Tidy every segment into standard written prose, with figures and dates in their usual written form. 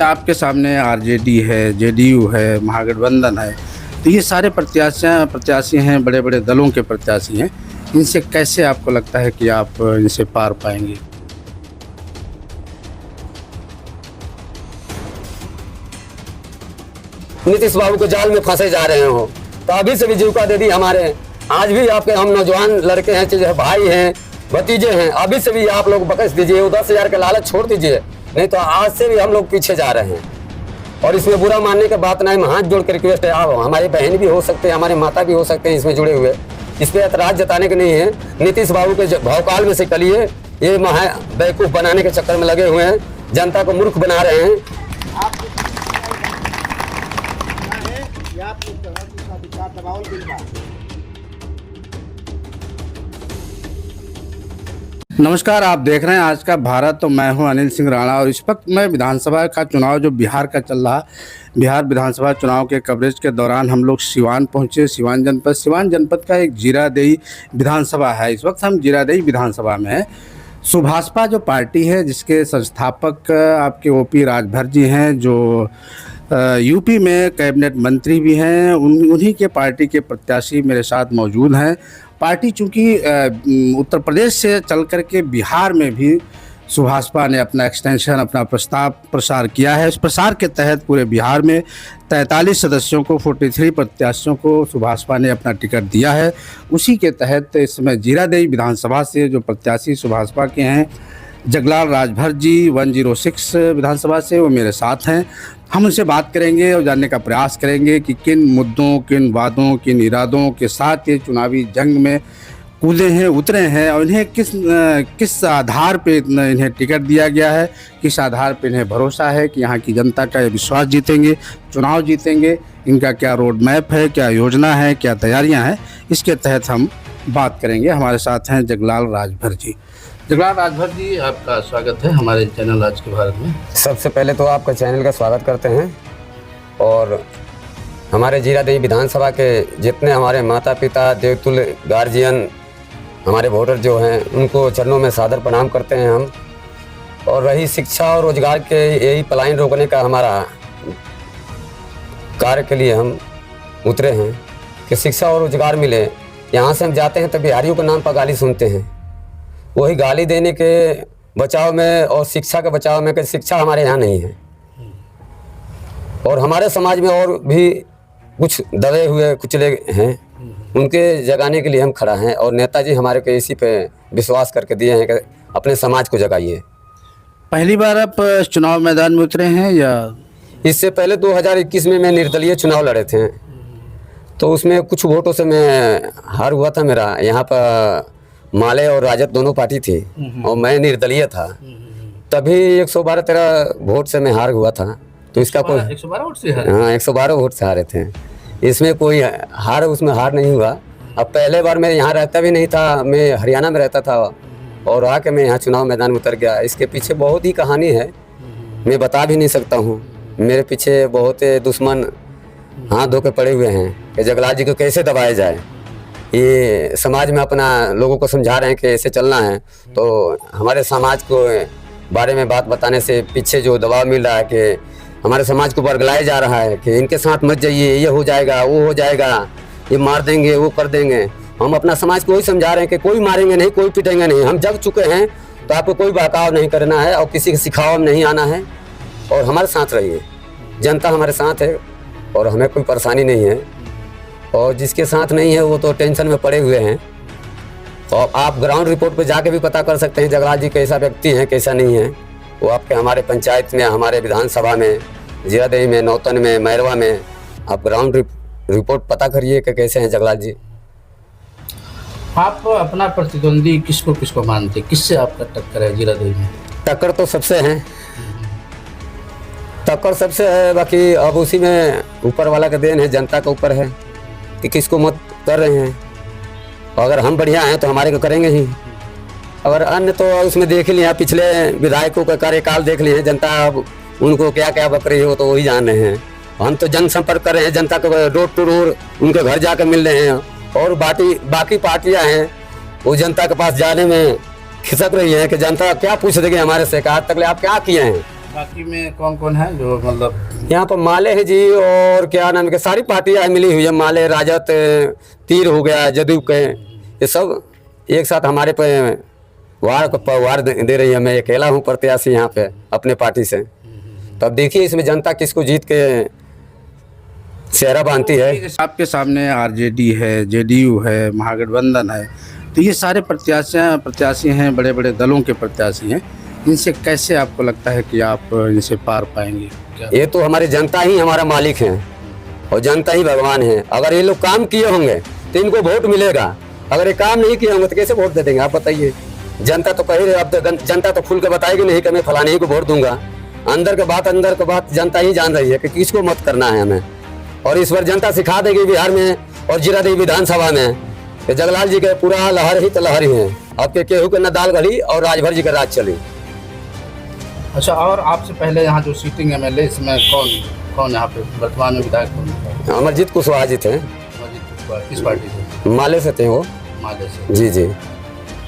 आपके सामने आरजेडी है, जेडीयू है, महागठबंधन है, तो ये सारे प्रत्याशी हैं, बड़े बड़े दलों के प्रत्याशी हैं। इनसे कैसे आपको लगता है कि आप इनसे पार पाएंगे? नीतीश बाबू को जाल में फंसे जा रहे हो तो अभी से भी जीविका दे दी हमारे। आज भी आपके हम नौजवान लड़के हैं, चाहे भाई हैं, भतीजे हैं, अभी से भी आप लोग बकस दीजिए, वो 10,000 का लालच छोड़ दीजिए, नहीं तो आज से भी हम लोग पीछे जा रहे हैं। और इसमें बुरा मानने की बात नहीं, हाथ जोड़ के रिक्वेस्ट है, आप हमारी बहन भी हो सकते हैं, हमारे माता भी हो सकते हैं इसमें जुड़े हुए, इस पर ऐतराज जताने के नहीं है। नीतीश बाबू के भवकाल में से कलिए, ये बेवकूफ़ बनाने के चक्कर में लगे हुए हैं, जनता को मूर्ख बना रहे हैं। नमस्कार, आप देख रहे हैं आज का भारत। तो मैं हूं अनिल सिंह राणा और इस वक्त मैं विधानसभा का चुनाव जो बिहार का चल रहा, बिहार विधानसभा चुनाव के कवरेज के दौरान हम लोग सिवान पहुंचे। सिवान जनपद का एक जीरादेई विधानसभा है। इस वक्त हम जीरादेई विधानसभा में हैं। सुभाषपा जो पार्टी है जिसके संस्थापक आपके ओपी राजभर जी हैं, जो यूपी में कैबिनेट मंत्री भी हैं, उन्हीं के पार्टी के प्रत्याशी मेरे साथ मौजूद हैं। पार्टी चूँकि उत्तर प्रदेश से चल कर के बिहार में भी सुभाषपा ने अपना एक्सटेंशन, अपना प्रसार किया है। इस प्रसार के तहत पूरे बिहार में 43 सदस्यों को, 43 प्रत्याशियों को सुभाषपा ने अपना टिकट दिया है। उसी के तहत इस समय जीरादेई विधानसभा से जो प्रत्याशी सुभाषपा के हैं, जगलाल राजभर जी 106 विधानसभा से, वो मेरे साथ हैं। हम उनसे बात करेंगे और जानने का प्रयास करेंगे कि किन मुद्दों, किन वादों, किन इरादों के साथ ये चुनावी जंग में कूदे हैं, उतरे हैं, और इन्हें किस आधार पे इन्हें टिकट दिया गया है, किस आधार पे इन्हें भरोसा है कि यहाँ की जनता का ये विश्वास जीतेंगे, चुनाव जीतेंगे। इनका क्या रोड मैप है, क्या योजना है, क्या तैयारियाँ हैं, इसके तहत हम बात करेंगे। हमारे साथ हैं जगलाल राजभर जी। जगलाल राजभर जी, आपका स्वागत है हमारे चैनल आज के भारत में। सबसे पहले तो आपका चैनल का स्वागत करते हैं और हमारे जीरादेई विधानसभा के जितने हमारे माता पिता, देवतुल्य गार्जियन, हमारे वोटर जो हैं, उनको चरणों में सादर प्रणाम करते हैं हम। और रही शिक्षा और रोजगार के यही पलायन रोकने का हमारा कार्य के लिए हम उतरे हैं कि शिक्षा और रोजगार मिले। यहाँ से हम जाते हैं तो बिहारियों के नाम पर गाली सुनते हैं, वही गाली देने के बचाव में और शिक्षा के बचाव में कि शिक्षा हमारे यहाँ नहीं है। और हमारे समाज में और भी कुछ दबे हुए कुचले हैं, उनके जगाने के लिए हम खड़ा हैं। और नेताजी हमारे को इसी पे विश्वास करके दिए हैं कि अपने समाज को जगाइए। पहली बार आप चुनाव मैदान में उतरे हैं या इससे पहले 2021 में मैं निर्दलीय चुनाव लड़े थे, तो उसमें कुछ वोटों से मैं हार हुआ था। मेरा यहाँ पर माले और राजद दोनों पार्टी थी और मैं निर्दलीय था, तभी 112-13 वोट से मैं हार हुआ था। तो इसका कोई 112 वोट से हारे? हाँ, 112 वोट से हारे थे। इसमें कोई उसमें हार नहीं हुआ। अब पहले बार मैं यहाँ रहता भी नहीं था, मैं हरियाणा में रहता था और आके मैं यहाँ चुनाव मैदान में उतर गया। इसके पीछे बहुत ही कहानी है, मैं बता भी नहीं सकता हूँ। मेरे पीछे बहुत दुश्मन हाथ धो के पड़े हुए हैं कि जगलाल जी को कैसे दबाया जाए। ये समाज में अपना लोगों को समझा रहे हैं कि ऐसे चलना है। तो हमारे समाज को बारे में बात बताने से पीछे जो दबाव मिल रहा है कि हमारे समाज को बरगलाया जा रहा है कि इनके साथ मत जाइए, ये हो जाएगा, वो हो जाएगा, ये मार देंगे, वो कर देंगे। हम अपना समाज को ही समझा रहे हैं कि कोई मारेंगे नहीं, कोई पीटेंगे नहीं। हम जग चुके हैं, तो आपको कोई बहकाव नहीं करना है और किसी के सिखाव में नहीं आना है और हमारे साथ रहिए। जनता हमारे साथ है और हमें कोई परेशानी नहीं है। और जिसके साथ नहीं है वो तो टेंशन में पड़े हुए हैं। और आप ग्राउंड रिपोर्ट पे जाके भी पता कर सकते हैं जगलाल जी कैसा व्यक्ति हैं, कैसा नहीं है। वो आपके हमारे पंचायत में, हमारे विधानसभा में, जीरादेई में, नौतन में, मैरवा में आप ग्राउंड रिपोर्ट पता करिए कि कैसे हैं जगलाल जी। आप अपना प्रतिद्वंदी किसको मानते, किससे आपका टक्कर है जीरादेई में? टक्कर तो सबसे है, टक्कर सबसे है। बाकी अब उसी में ऊपर वाला का देन है, जनता के ऊपर है कि किसको मत कर रहे हैं। और अगर हम बढ़िया हैं तो हमारे को करेंगे ही। अगर अन्य तो उसमें देख लिया, पिछले विधायकों का कार्यकाल देख लिए, जनता अब उनको क्या क्या बक रही हो तो वही जान रहे हैं। हम तो जनसंपर्क कर रहे हैं, जनता को डोर टू डोर उनके घर जाकर मिल रहे हैं। और बाकी पार्टियां हैं वो जनता के पास जाने में खिसक रही हैं कि जनता क्या पूछ देगी हमारे से, आज तक आप क्या किए हैं। बाकी में कौन कौन है जो मतलब यहाँ पर माले है जी, और क्या नाम के सारी पार्टियाँ मिली हुई है। माले, राजद, तीर हो गया, जदयू के, ये सब एक साथ हमारे पे वार दे रही है। मैं अकेला हूँ प्रत्याशी यहाँ पे अपने पार्टी से। तब देखिए इसमें जनता किसको जीत के चेहरा बांधती है। आपके सामने आरजेडी है, जेडीयू है, महागठबंधन है, तो ये सारे प्रत्याशी हैं, बड़े बड़े दलों के प्रत्याशी हैं। इनसे कैसे आपको लगता है कि आप इनसे पार पाएंगे? क्या ये तो हमारी जनता ही हमारा मालिक है और जनता ही भगवान है। अगर ये लोग काम किए होंगे तो इनको वोट मिलेगा, अगर ये काम नहीं किए होंगे तो कैसे वोट दे देंगे आप बताइए। जनता तो कह रहे, अब तो जनता तो खुल के बताएगी नहीं कि मैं फलाने ही को वोट दूंगा। अंदर के बात जनता ही जान रही है कि किसको मत करना है हमें। और इस बार जनता सिखा देगी बिहार में और जीरादेई विधानसभा में कि जगलाल जी के पूरा लहर ही तो लहर ही है। अब के केहू के न दाल गली और राजभर जी का राज चली। अच्छा, और आपसे पहले यहाँ जो सीटिंग एमएलए इसमें कौन कौन यहाँ पे वर्तमान में विधायक कौन है? अमरजीत कुशवाहा जी थे। किस पार्टी से? माले से थे वो। माले से। जी जी।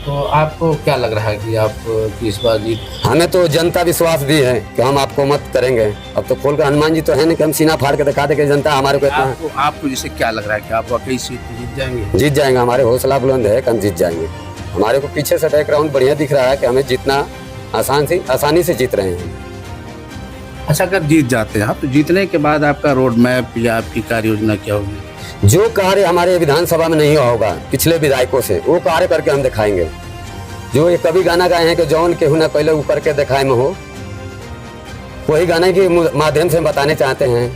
तो आपको क्या लग रहा है कि आप इस बार जीत? हमें तो जनता विश्वास दी है कि हम आपको मत करेंगे। अब तो खोल कर हनुमान जी तो है नहीं कि हम सीना फाड़ के दिखा दे कि जनता हमारे को इतना। आपको जैसे क्या लग रहा है कि आप वाकई सीट जीत जाएंगे? जीत जाएंगे, हमारे हौसला बुलंद है कि हम जीत जाएंगे। हमारे को पीछे से बैकग्राउंड बढ़िया दिख रहा है कि हमें जितना आसानी से जीत रहे हैं। अच्छा, अगर जीत जाते हैं आप तो जीतने के बाद आपका रोड मैप या आपकी कार्य योजना क्या होगी? जो कार्य हमारे विधानसभा में नहीं हुआ होगा पिछले विधायकों से, वो कार्य करके हम दिखाएंगे। जो ये कभी गाना गाए हैं कि जौन केहू ना पहले ऊपर के दिखाए में हो, वही गाने के माध्यम से हम बताने चाहते हैं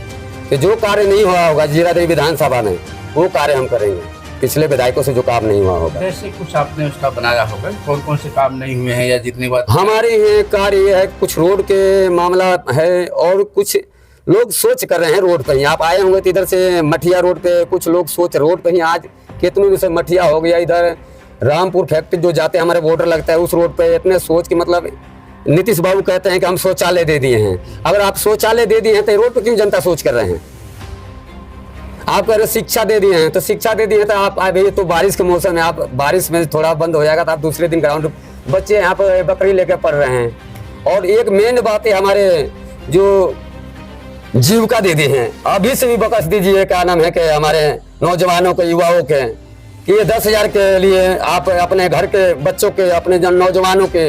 कि जो कार्य नहीं हुआ होगा जीरादेई विधानसभा में, वो कार्य हम करेंगे। पिछले विधायकों से जो काम नहीं हुआ होगा, जैसे कुछ आपने उसका बनाया होगा, कौन कौन से काम नहीं हुए हैं या जितनी बात हमारे ये कार्य ये है। कुछ रोड के मामला है और कुछ लोग सोच कर रहे हैं रोड पर ही। आप आए होंगे तो इधर से मठिया रोड पे कुछ लोग सोच रोड पे ही आज कितने से मठिया हो गया, इधर रामपुर फैक्ट्री जो जाते हैं हमारे बॉर्डर लगता है उस रोड पे, इतने सोच के मतलब नीतीश बाबू कहते हैं कि हम शौचालय दे दिए हैं। अगर आप शौचालय दे दिए हैं तो रोड पे क्यों जनता सोच कर रहे हैं? आप कह रहे शिक्षा दे दिए हैं, तो शिक्षा दे दिए हैं तो आप अभी तो बारिश के मौसम है, आप बारिश में थोड़ा बंद हो जाएगा तो आप दूसरे दिन ग्राउंड बच्चे यहाँ पर बकरी लेकर पढ़ रहे हैं। और एक मेन बात है, हमारे जो जीविका दे दी हैं अभी से भी बकस दीजिए, क्या नाम है कि हमारे नौजवानों के, युवाओं के, कि ये 10,000 के लिए आप अपने घर के बच्चों के, अपने नौजवानों के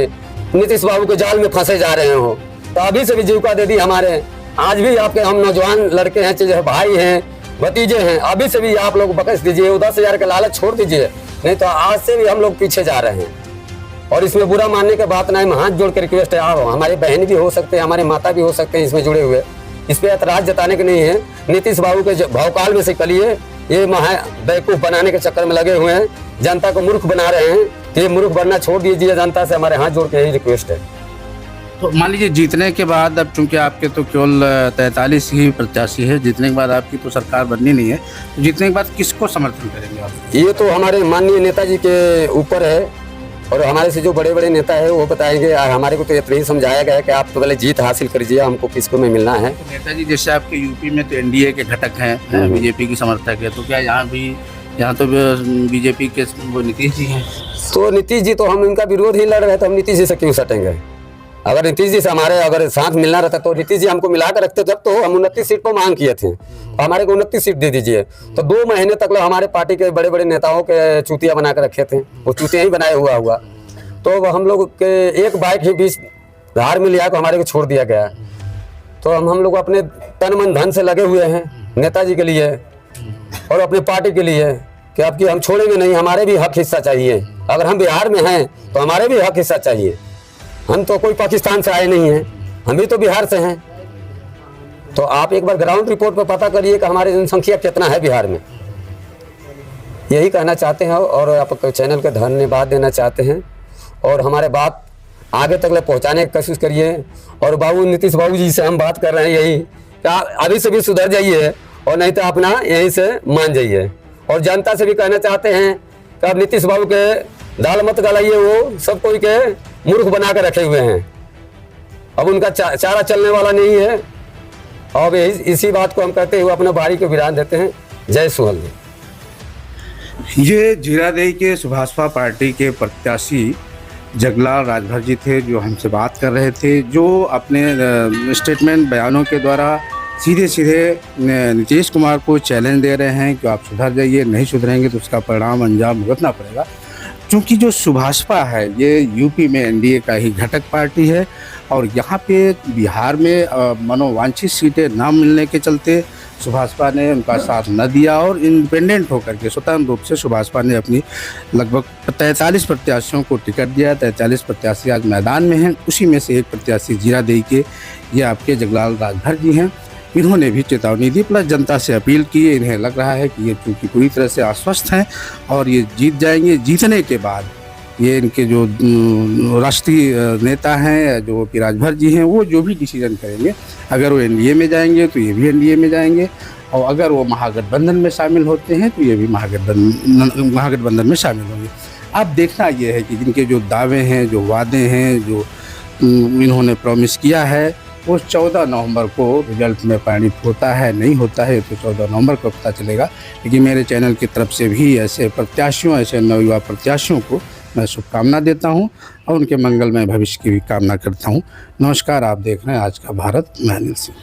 नीतीश बाबू के जाल में फंसे जा रहे हो, तो अभी से भी जीविका दे दी हमारे। आज भी आपके हम नौजवान लड़के हैं, चाहे भाई हैं, भतीजे हैं, अभी से भी आप लोग बकस दीजिए, वो 10,000 का लालच छोड़ दीजिए, नहीं तो आज से भी हम लोग पीछे जा रहे हैं। और इसमें बुरा मानने की बात नहीं, हाथ जोड़ के रिक्वेस्ट है, आप हमारे बहन भी हो सकते हैं, हमारे माता भी हो सकते हैं इसमें जुड़े हुए, इस पर ऐतराज जताने के नहीं है। नीतीश बाबू के भावकाल में से कलिए ये बेवकूफ बनाने के चक्कर में लगे हुए हैं, जनता को मूर्ख बना रहे हैं। तो ये मूर्ख बनना छोड़ दीजिए, जनता से हमारे हाथ जोड़ के यही रिक्वेस्ट है। तो मान लीजिए जीतने के बाद, अब चूंकि आपके तो केवल 43 ही प्रत्याशी है, जीतने के बाद आपकी तो सरकार बननी नहीं है, तो जीतने के बाद किसको समर्थन करेंगे आप? ये तो हमारे माननीय नेताजी के ऊपर है और हमारे से जो बड़े बड़े नेता है वो बताएंगे। हमारे को तो इतना ही समझाया गया है कि आप तो पहले जीत हासिल करिए, हमको किसको में मिलना है। तो नेताजी जैसे आपके यूपी में तो एनडीए के घटक हैं, बीजेपी की समर्थक है, तो क्या यहाँ तो बीजेपी के वो नीतीश जी हैं? तो नीतीश जी तो हम इनका विरोध ही लड़ रहे हैं, तो हम नीतीश जी से क्यों सटेंगे? अगर नीतीश जी से हमारे अगर साथ मिलना रहता तो नीतीश जी हमको मिला कर रखते। जब तो हम 29 सीट पर मांग किए थे, तो हमारे को 29 सीट दे दीजिए, तो 2 महीने तक हमारे पार्टी के बड़े बड़े नेताओं के चूतिया बना कर रखे थे, वो चूतिया ही बनाए हुआ। तो हम लोग के एक बाइक ही बीच धार में लिया को हमारे को छोड़ दिया गया। तो हम लोग अपने तन मन धन से लगे हुए हैं नेताजी के लिए और अपनी पार्टी के लिए कि अब कि हम छोड़ेंगे नहीं, हमारे भी हक हिस्सा चाहिए। अगर हम बिहार में हैं तो हमारे भी हक हिस्सा चाहिए। हम तो कोई पाकिस्तान से आए नहीं हैं, हम भी तो बिहार से हैं। तो आप एक बार ग्राउंड रिपोर्ट पर पता करिए कि हमारी जनसंख्या कितना है बिहार में। यही कहना चाहते हैं और आप चैनल का धन्यवाद देना चाहते हैं और हमारे बात आगे तक ले पहुँचाने की कोशिश करिए। और बाबू नीतीश बाबू जी से हम बात कर रहे हैं यही कि आप अभी से भी सुधर जाइए और नहीं तो अपना यहीं से मान जाइए। और जनता से भी कहना चाहते हैं कि अब नीतीश बाबू के दाल मत गलाइए, वो सब कोई के मूर्ख बना कर रखे हुए हैं, अब उनका चारा चलने वाला नहीं है। और इसी बात को हम कहते हुए अपना बारी को विराम देते हैं। जय सुहल जी। ये जीरादेई के सुभाषपा पार्टी के प्रत्याशी जगलाल राजभर जी थे जो हमसे बात कर रहे थे, जो अपने स्टेटमेंट बयानों के द्वारा सीधे सीधे नीतीश कुमार को चैलेंज दे रहे हैं कि आप सुधर जाइए, नहीं सुधरेंगे तो उसका परिणाम अंजाम भुगतना पड़ेगा। क्योंकि जो सुभाषपा है ये यूपी में एनडीए का ही घटक पार्टी है और यहाँ पे बिहार में मनोवांछित सीटें ना मिलने के चलते सुभाषपा ने उनका साथ न दिया और इंडिपेंडेंट होकर के स्वतंत्र रूप से सुभाषपा ने अपनी लगभग 43 प्रत्याशियों को टिकट दिया। 43 प्रत्याशी आज मैदान में हैं, उसी में से एक प्रत्याशी जीरादेई के ये आपके जगलाल राजभर जी हैं। इन्होंने भी चेतावनी दी, प्लस जनता से अपील की। इन्हें लग रहा है कि ये चूँकि पूरी तरह से आश्वस्त हैं और ये जीत जाएंगे। जीतने के बाद ये इनके जो राष्ट्रीय नेता हैं जो कि राजभर जी हैं, वो जो भी डिसीजन करेंगे, अगर वो एनडीए में जाएंगे तो ये भी एनडीए में जाएंगे और अगर वो महागठबंधन में शामिल होते हैं तो ये भी महागठबंधन में शामिल होंगे। अब देखना ये है कि जिनके जो दावे हैं, जो वादे हैं, जो इन्होंने प्रॉमिस किया है, वो 14 नवंबर को रिजल्ट में परिणित होता है नहीं होता है तो 14 नवंबर को पता चलेगा। लेकिन मेरे चैनल की तरफ से भी ऐसे प्रत्याशियों, ऐसे नवयुवा प्रत्याशियों को मैं शुभकामना देता हूं और उनके मंगलमय भविष्य की भी कामना करता हूं। नमस्कार, आप देख रहे हैं आज का भारत, मैं अनिल सिंह।